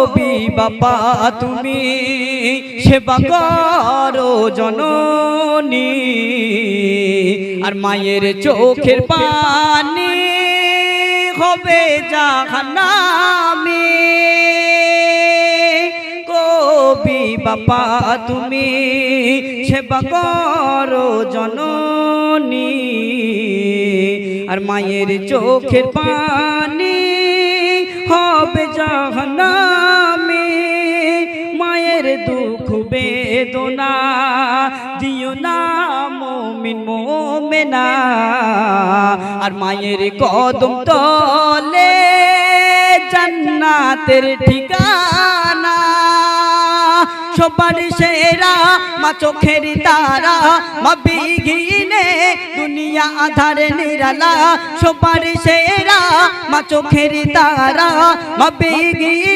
কবি বাবা তুমি সেবা করো জননী, আর মায়ের চোখের পানি হবে জাহান্নামে। কবি বাবা তুমি সেবা করো জননী, আর মায়ের চোখের পানি হবে জাহান্নামে। মায়ের দুঃখ বেদনা দিও না মুমিন মুমিনা, আর মায়ের কদম তলে জান্নাতের ঠিকানা। সবার সেরা মা চোখের তারা, মা বিঘিনে দুনিয়া আধার নিরালা। সবার সেরা মা চোখের তারা, মা বিঘিনে